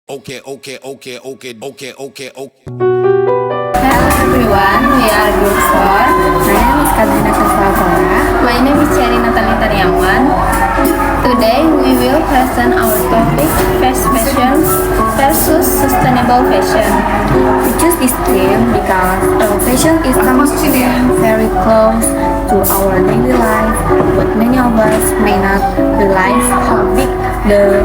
Okay. Hello everyone, we are Group 4. My name is Katrina Saswagora. My name is Cherry Natalie Tariawan. Today we will present our topic fast fashion versus sustainable fashion. We choose this theme because fashion is something very close to our daily life, but many of us may not realize how big the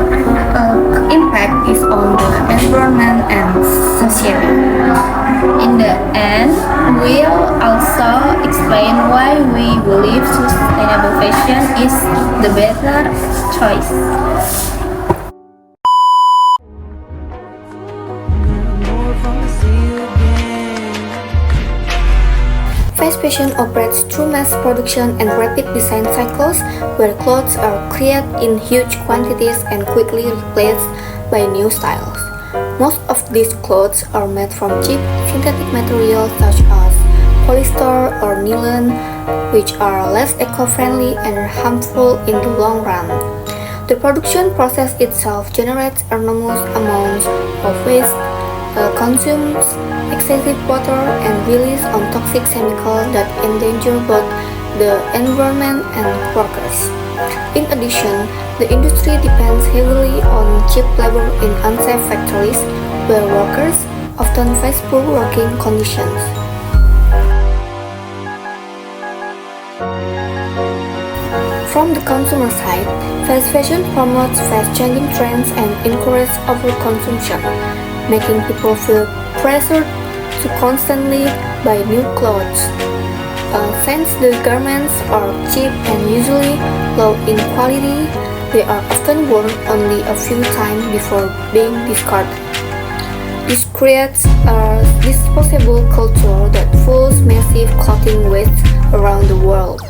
impact is on the environment and society. In the end, we'll also explain why we believe sustainable fashion is the better choice. Fast fashion operates through mass production and rapid design cycles, where clothes are created in huge quantities and quickly replaced by new styles. Most of these clothes are made from cheap synthetic materials such as polyester or nylon, which are less eco-friendly and harmful in the long run. The production process itself generates enormous amounts of waste, consumes excessive water, and release on toxic chemicals that endanger both the environment and workers. In addition, the industry depends heavily on cheap labor in unsafe factories, where workers often face poor working conditions. From the consumer side, fast fashion promotes fast-changing trends and encourages overconsumption, making people feel pressured to constantly buy new clothes. Since the garments are cheap and usually low in quality, they are often worn only a few times before being discarded. This creates a disposable culture that fuels massive clothing waste around the world.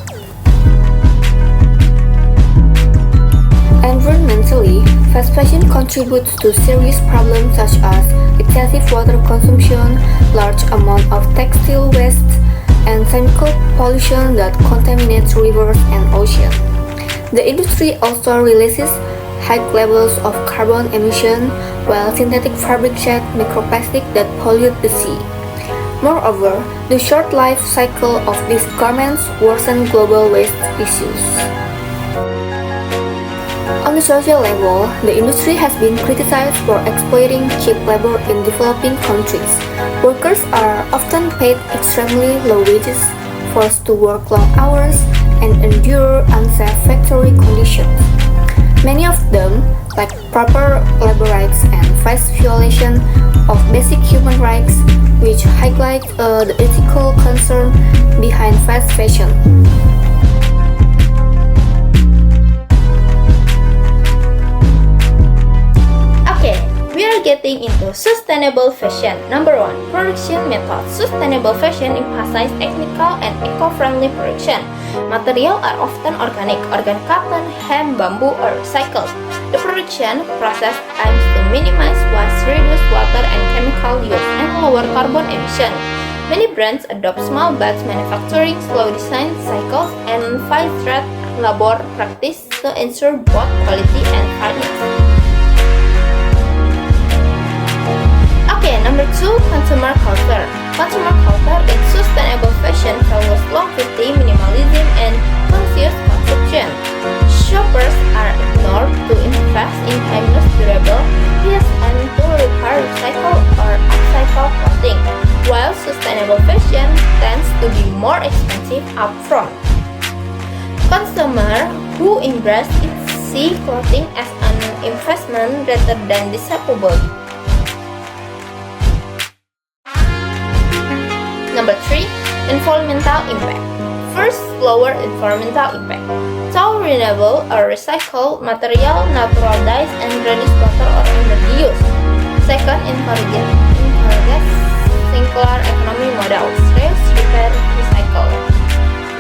Environmentally, fast fashion contributes to serious problems such as excessive water consumption, large amount of textile waste, and chemical pollution that contaminates rivers and oceans. The industry also releases high levels of carbon emission, while synthetic fabrics shed microplastic that pollute the sea. Moreover, the short life cycle of these garments worsen global waste issues. On the social level, the industry has been criticized for exploiting cheap labor in developing countries. Workers are often paid extremely low wages, forced to work long hours, and endure unsafe factory conditions. Many of them lack proper labor rights and face violation of basic human rights, which highlight the ethical concern behind fast fashion. We are getting into sustainable fashion. Number 1. Production method. Sustainable fashion emphasizes technical and eco-friendly production. Materials are often organic cotton, hemp, bamboo, or recycled. The production process aims to minimize waste, reduce water and chemical use, and lower carbon emission. Many brands adopt small batch manufacturing, slow design cycles, and fair labor practice to ensure both quality and fairness. Number 2. Consumer culture. Consumer culture in sustainable fashion follows longevity, minimalism, and conscious consumption. Shoppers are ignored to invest in timeless, durable pieces and to repair, recycle, or upcycle clothing, while sustainable fashion tends to be more expensive upfront. Consumers who embrace it see clothing as an investment rather than disposable. Number 3. Environmental impact. First, lower environmental impact. So renewable or recycled material, natural dyes, and reduce water or energy use. Second, encourage circular economy models. Reuse, repair, recycle.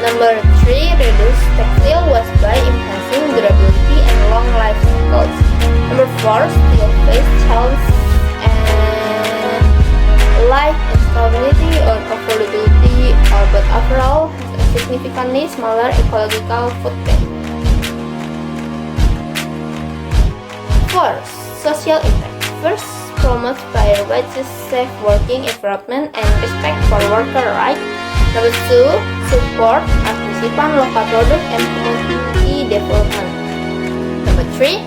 Number 3. Reduce textile waste by enhancing durability and long life cycles. Number 4. Still face challenge and like instability or affordability, but overall has a significantly smaller ecological footprint. 4. Social impact. First, promote fair wages, safe working environment, and respect for worker rights. Number 2, support participan local product and community development. Number 3,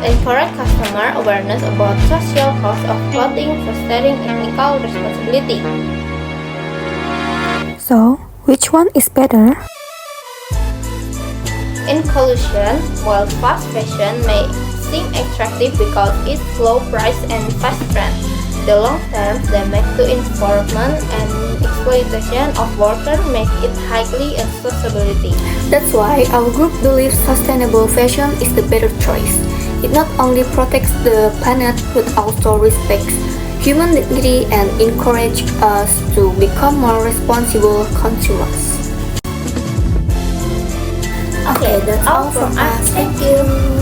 encourage customer awareness about social cost of clothing, fostering ethical responsibility. So, which one is better? In conclusion, while fast fashion may seem attractive because it's low price and fast trend, the long-term damage to environment and exploitation of workers make it highly unsustainability. That's why our group believes sustainable fashion is the better choice. It not only protects the planet but also respects human dignity and encourages us to become more responsible consumers. Okay, that's all from us. Thank you.